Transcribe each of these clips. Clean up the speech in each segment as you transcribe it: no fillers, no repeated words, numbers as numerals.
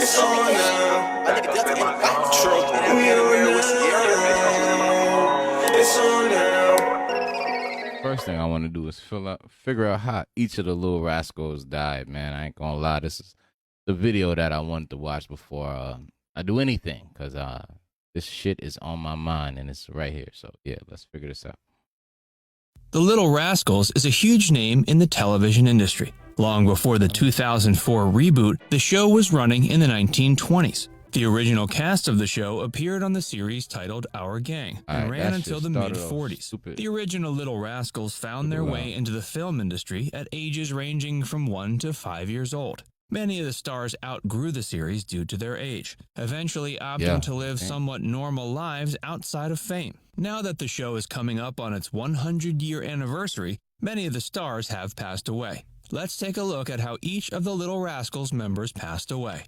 First thing I want to do is figure out how each of the Lil Rascals died, man. I ain't gonna lie. This is the video that I wanted to watch before I do anything, because this shit is on my mind and it's right here. So, yeah, let's figure this out. The Lil Rascals is a huge name in the television industry. Long before the 2004 reboot, the show was running in the 1920s. The original cast of the show appeared on the series titled Our Gang and ran until the mid-40s. The original Lil Rascals found their way into the film industry at ages ranging from 1 to 5 years old. Many of the stars outgrew the series due to their age, eventually opting to live somewhat normal lives outside of fame. Now that the show is coming up on its 100-year anniversary, many of the stars have passed away. Let's take a look at how each of the Lil Rascals members passed away.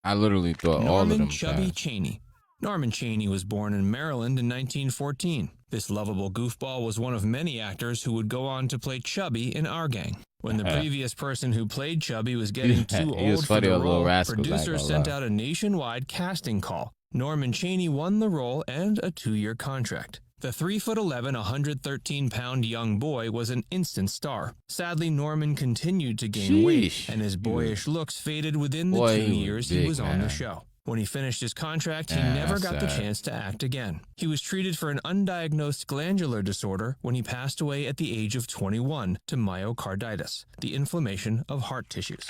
I literally thought all of them Chubby Cheney. Norman Cheney was born in Maryland in 1914. This lovable goofball was one of many actors who would go on to play Chubby in Our Gang. When the previous person who played Chubby was getting too old for the role, producers sent out a nationwide casting call. Norman Cheney won the role and a 2-year contract. The 3'11", 113-pound young boy was an instant star. Sadly, Norman continued to gain weight, and his boyish looks faded within the 2 years he was on the show. When he finished his contract, he never got the chance to act again. He was treated for an undiagnosed glandular disorder when he passed away at the age of 21 to myocarditis, the inflammation of heart tissues.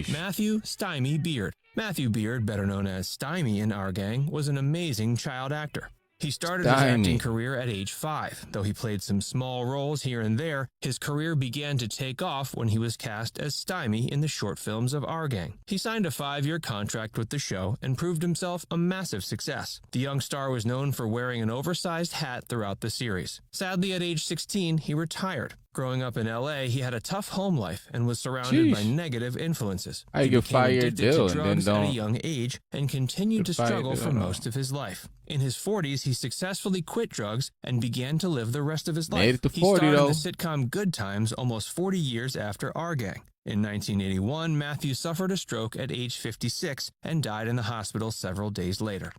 Matthew Stymie Beard. Matthew Beard, better known as Stymie in Our Gang, was an amazing child actor. He started his acting career at age 5. Though he played some small roles here and there, his career began to take off when he was cast as Stymie in the short films of Our Gang. He signed a 5-year contract with the show and proved himself a massive success. The young star was known for wearing an oversized hat throughout the series. Sadly, at age 16, he retired. Growing up in L.A., he had a tough home life and was surrounded by negative influences. He became addicted to drugs at a young age and continued to struggle for most of his life. In his 40s, he successfully quit drugs and began to live the rest of his life. He starred in the sitcom Good Times almost 40 years after Our Gang. In 1981, Matthew suffered a stroke at age 56 and died in the hospital several days later.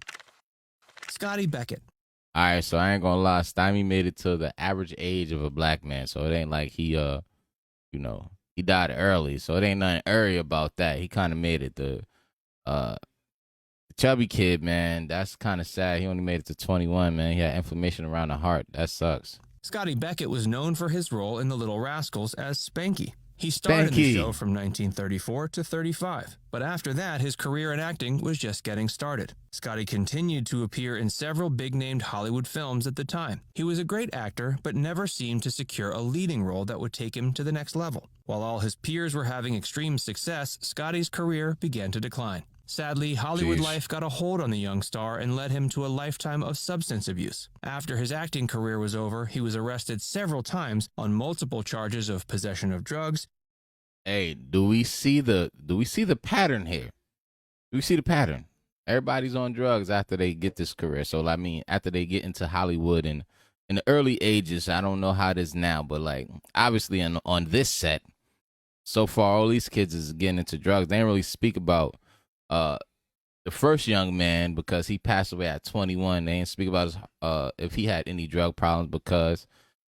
Scotty Beckett. All right, so I ain't gonna lie. Stymie made it to the average age of a black man, so it ain't like he, he died early, so it ain't nothing early about that. He kind of made it. The chubby kid, man, that's kind of sad. He only made it to 21, man. He had inflammation around the heart. That sucks. Scotty Beckett was known for his role in the Lil Rascals as Spanky. He starred in the show from 1934 to 35, but after that, his career in acting was just getting started. Scotty continued to appear in several big-named Hollywood films at the time. He was a great actor, but never seemed to secure a leading role that would take him to the next level. While all his peers were having extreme success, Scotty's career began to decline. Sadly, Hollywood life got a hold on the young star and led him to a lifetime of substance abuse. After his acting career was over, he was arrested several times on multiple charges of possession of drugs. Hey, do we see the pattern here? Do we see the pattern? Everybody's on drugs after they get this career. So, I mean, after they get into Hollywood and in the early ages, I don't know how it is now, but like obviously on this set, so far all these kids is getting into drugs. They didn't really speak about the first young man because he passed away at 21. They didn't speak about his, if he had any drug problems because,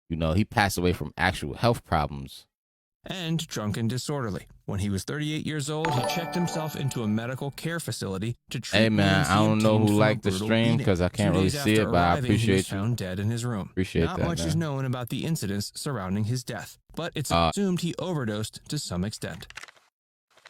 he passed away from actual health problems. And drunk and disorderly. When he was 38 years old, he checked himself into a medical care facility to treat. Hey man, I don't know who liked the stream because I can't really see it, but I appreciate you. Found dead in his room. Not much is known about the incidents surrounding his death, but it's assumed he overdosed to some extent.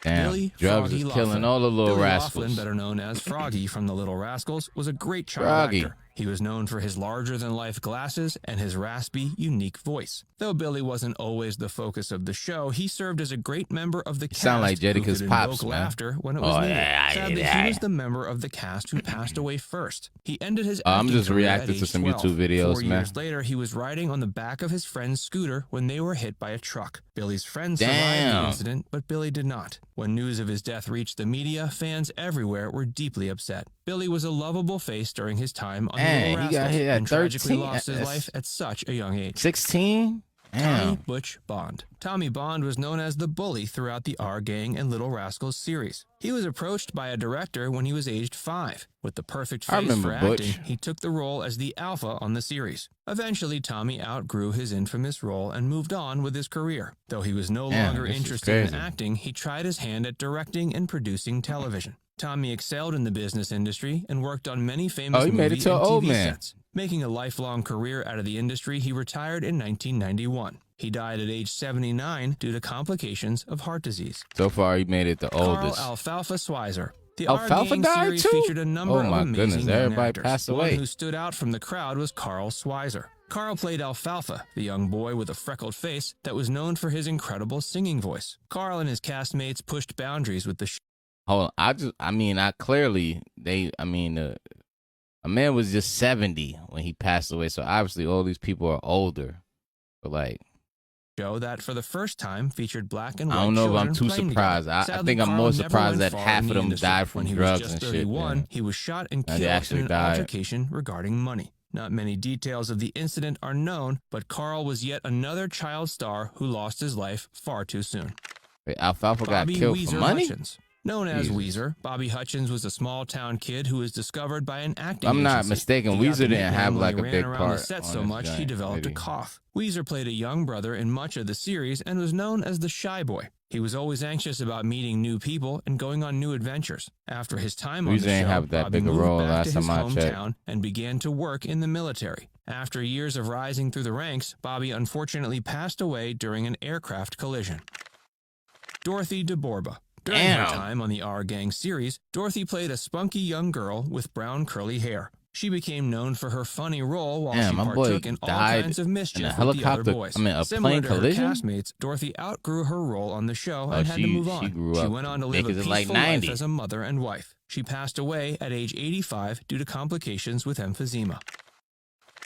Damn, Billy drugs is killing all the Lil Rascals. Billy better known as Froggy from the Lil Rascals, was a great child actor. He was known for his larger-than-life glasses and his raspy, unique voice. Though Billy wasn't always the focus of the show, he served as a great member of the cast sound like Jedica's who could pops, invoke man. laughter when it was needed. Sadly, he was the member of the cast who passed away first. He ended his acting I'm just career reacting at to age some 12. YouTube videos, 4 man. years later, he was riding on the back of his friend's scooter when they were hit by a truck. Billy's friend survived the incident, but Billy did not. When news of his death reached the media, fans everywhere were deeply upset. Billy was a lovable face during his time on the Lil Rascals and tragically lost his life at such a young age. 16? Tommy Damn. Butch Bond. Tommy Bond was known as the bully throughout the Our Gang and Little Rascals series. He was approached by a director when he was aged 5. With the perfect I face remember for acting, Butch. he took the role as the alpha on the series. Eventually, Tommy outgrew his infamous role and moved on with his career. Though he was no Damn, longer this is interested in crazy. acting, he tried his hand at directing and producing television. Tommy excelled in the business industry and worked on many famous He made it movie to and an old TV man. sets. Making a lifelong career out of the industry, he retired in 1991. He died at age 79 due to complications of heart disease. So far, he made it the Carl oldest. Alfalfa Schweitzer. The Alfalfa Our Gang died series too? featured a number Oh my of goodness, amazing young everybody actors. passed One away. who stood out from the crowd was Carl Schweitzer. Carl played Alfalfa, the young boy with a freckled face that was known for his incredible singing voice. Carl and his castmates pushed boundaries with the Hold on, a man was just 70 when he passed away, so obviously all these people are older. But like, show that for the first time featured black and white I don't know if I'm children too playing surprised. together. I Sadly, think I'm Carl more never surprised went that far half in of the them industry. died from When he drugs was and just shit. 31, Man. he was shot and They killed actually in an died. altercation regarding money. Not many details of the incident are known, but Carl was yet another child star who lost his life far too soon. Wait, Alfalfa got Bobby killed Weezer for money? Hutchins. Known as Jesus. Weezer, Bobby Hutchins was a small-town kid who was discovered by an acting I'm not agency. mistaken, He got Weezer the didn't have nickname like when a he ran big around part the set on so this much he joint, developed a maybe. cough. Weezer played a young brother in much of the series and was known as the Shy Boy. He was always anxious about meeting new people and going on new adventures. After his time on Weezer the ain't show, have that Bobby big a moved role back last to his time I checked. hometown and began to work in the military. After years of rising through the ranks, Bobby unfortunately passed away during an aircraft collision. Dorothy DeBois. During her Damn. time on the Our Gang series, Dorothy played a spunky young girl with brown curly hair. She became known for her funny role while Damn, she my boy partook in all died kinds of mischief in a with the other helicopter- boys. a Similar plane to collision? her castmates, Dorothy outgrew her role on the show and had to she- move she on. grew She up went on to live a making it peaceful like life 90. as a mother and wife. She passed away at age 85 due to complications with emphysema.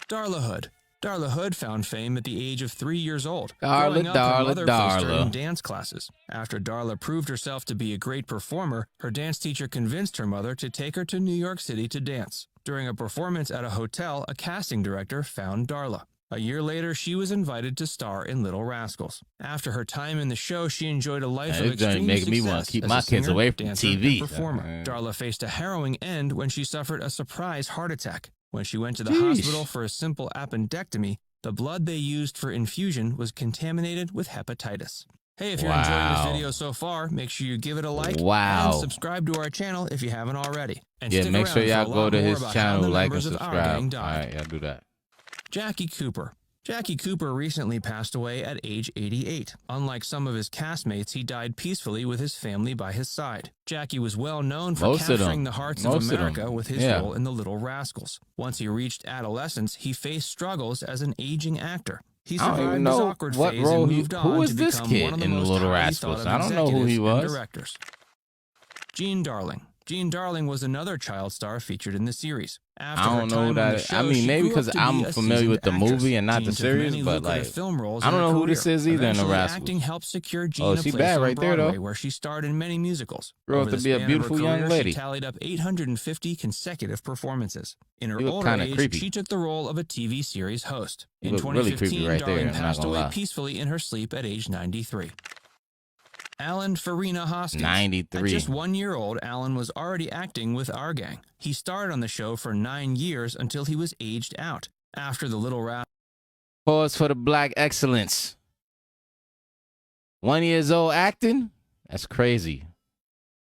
Darla Hood. Darla Hood found fame at the age of 3 years old. Growing up, her mother placed her in dance classes. After Darla proved herself to be a great performer, her dance teacher convinced her mother to take her to New York City to dance. During a performance at a hotel, a casting director found Darla. A year later, she was invited to star in Little Rascals. After her time in the show, she enjoyed a life of this joint extreme making me success wanna keep as my a kids singer, away from dancer, TV. and performer. Yeah. Darla faced a harrowing end when she suffered a surprise heart attack. When she went to the Sheesh. hospital for a simple appendectomy, the blood they used for infusion was contaminated with hepatitis. Hey, if you're enjoying this Wow. video so far, make sure you give it a like Wow. and subscribe to our channel if you haven't already. And Yeah, stick make around sure for y'all a go lot to more his about how channel, the like and members of Our subscribe. Gang All died. right, y'all do that. Jackie Cooper. Jackie Cooper recently passed away at age 88. Unlike some of his castmates, he died peacefully with his family by his side. Jackie was well known for Most of capturing them. the hearts Most of of America them. with his Yeah. role in The Little Rascals. Once he reached adolescence, he faced struggles as an aging actor. He I don't survived even his know awkward what phase role and he- moved who on was to this become kid one of the in The most Little highly Rascals? thought of I don't know who he executives and was. directors. Gene Darling. Gene Darling was another child star featured in the series. After I her don't know time who on that the is. show, I mean, she maybe grew up because to be I'm a familiar with the seasoned movie and not actress. the Gene took series, many but lucrative like, film roles I don't in her know who this career. is either in The Eventually, Rascals. acting helped secure Gene Oh, a she place bad on right there, Broadway, though. where she starred in many musicals. Grew up Over to the be a span of her beautiful young career, lady. She tallied up 850 consecutive performances. In her You look older kinda age, creepy. she took the role of a TV series host. You In look really 2015, creepy right there, Darling I'm not passed gonna away lie. peacefully in her sleep at age 93. Alan Farina Hoskins. 93. At just 1 year old, Alan was already acting with Our Gang. He starred on the show for 9 years until he was aged out. After the Little Rascals, Pause for the black excellence. 1 years old acting? That's crazy.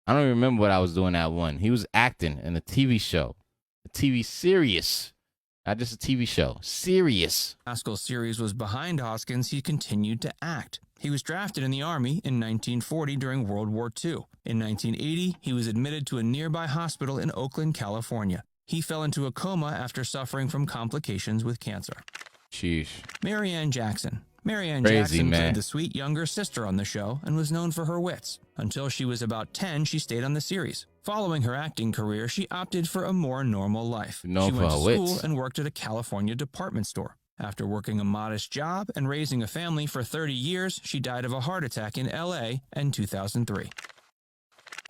I don't even remember what I was doing at 1. He was acting in a TV show. A TV series. Not just a TV show. Serious. series was behind Hoskins, he continued to act. He was drafted in the Army in 1940 during World War II. In 1980, he was admitted to a nearby hospital in Oakland, California. He fell into a coma after suffering from complications with cancer. Sheesh. Marianne Jackson. Marianne Crazy, Jackson man. played the sweet younger sister on the show and was known for her wits. Until she was about 10, she stayed on the series. Following her acting career, she opted for a more normal life. Known She for went her to wits. school and worked at a California department store. After working a modest job and raising a family for 30 years, she died of a heart attack in LA in 2003.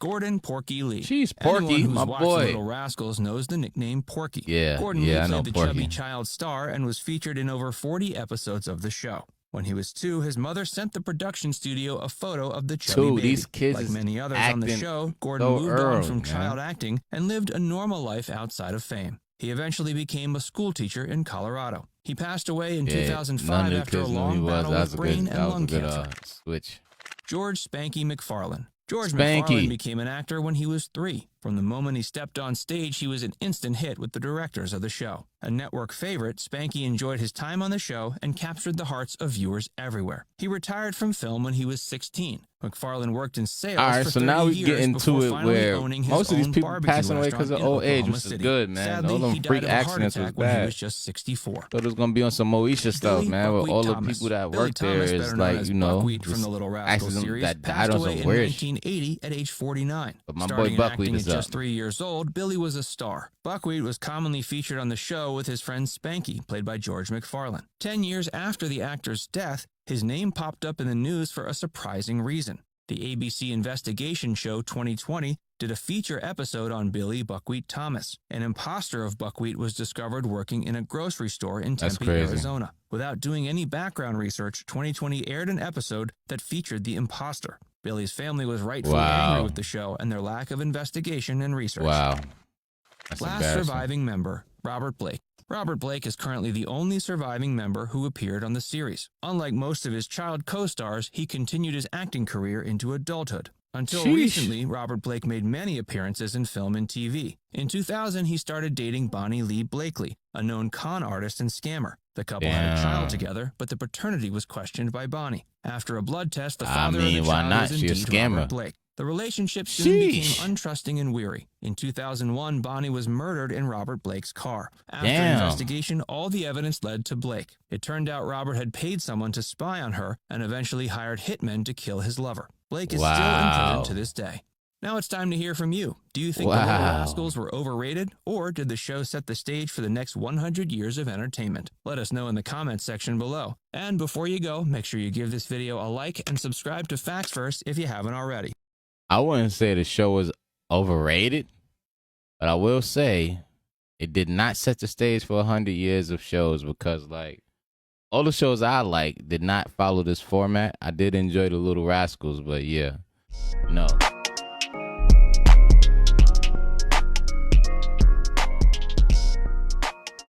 Gordon Porky Lee. Jeez, Porky, Anyone who's my watched boy. Little Rascals knows the nickname Porky. Yeah, Gordon yeah, Lee I know played the Porky. chubby child star and was featured in over 40 episodes of the show. When he was 2, his mother sent the production studio a photo of the chubby baby. These kids like is many others on the acting show, Gordon so moved on early, from man. child acting and lived a normal life outside of fame. He eventually became a school teacher in Colorado. He passed away in 2005 after a long battle with brain and lung cancer. Switch. George Spanky McFarland. George Spanky. McFarland became an actor when he was 3. From the moment he stepped on stage, he was an instant hit with the directors of the show. A network favorite, Spanky enjoyed his time on the show and captured the hearts of viewers everywhere. He retired from film when he was 16. McFarland worked in sales All right, for so 30 now we years get into before it finally where owning his most of these own people barbecue passing away because of restaurant in old age, Oklahoma which is City. good, man. Sadly, All them he died freak of a heart accidents was attack when he bad. was just 64. Thought it was gonna be on some Moesha stuff, Billy man. With Buckwheat all the Thomas. people that Billy work there Thomas, is better known like, as you know, Buckwheat from just the Lil Rascals accident series, that died passed on away some in weird shit. 1980 at age 49. But my boy Starting in Buckwheat acting is at just up. 3 years old, Billy was a star. Buckwheat was commonly featured on the show with his friend Spanky, played by George McFarland. 10 years after the actor's death, his name popped up in the news for a surprising reason. The ABC investigation show 2020 did a feature episode on Billy Buckwheat Thomas. An imposter of Buckwheat was discovered working in a grocery store in Tempe, Arizona. Without doing any background research, 2020 aired an episode that featured the imposter. Billy's family was rightfully angry with the show and their lack of investigation and research. Wow. Last surviving member, Robert Blake. Robert Blake is currently the only surviving member who appeared on the series. Unlike most of his child co-stars, he continued his acting career into adulthood. Until recently, Robert Blake made many appearances in film and TV. In 2000, he started dating Bonnie Lee Blakely, a known con artist and scammer. The couple had a child together, but the paternity was questioned by Bonnie. After a blood test, the father of the child was indeed Robert Blake. The relationship soon became untrusting and weary. In 2001, Bonnie was murdered in Robert Blake's car. After investigation, all the evidence led to Blake. It turned out Robert had paid someone to spy on her and eventually hired hitmen to kill his lover. Blake is still in prison to this day. Now it's time to hear from you. Do you think the Lil Rascals were overrated, or did the show set the stage for the next 100 years of entertainment? Let us know in the comments section below. And before you go, make sure you give this video a like and subscribe to Facts First if you haven't already. I wouldn't say the show was overrated, but I will say it did not set the stage for 100 years of shows because, like, all the shows I like did not follow this format. I did enjoy the Lil Rascals, but yeah, no.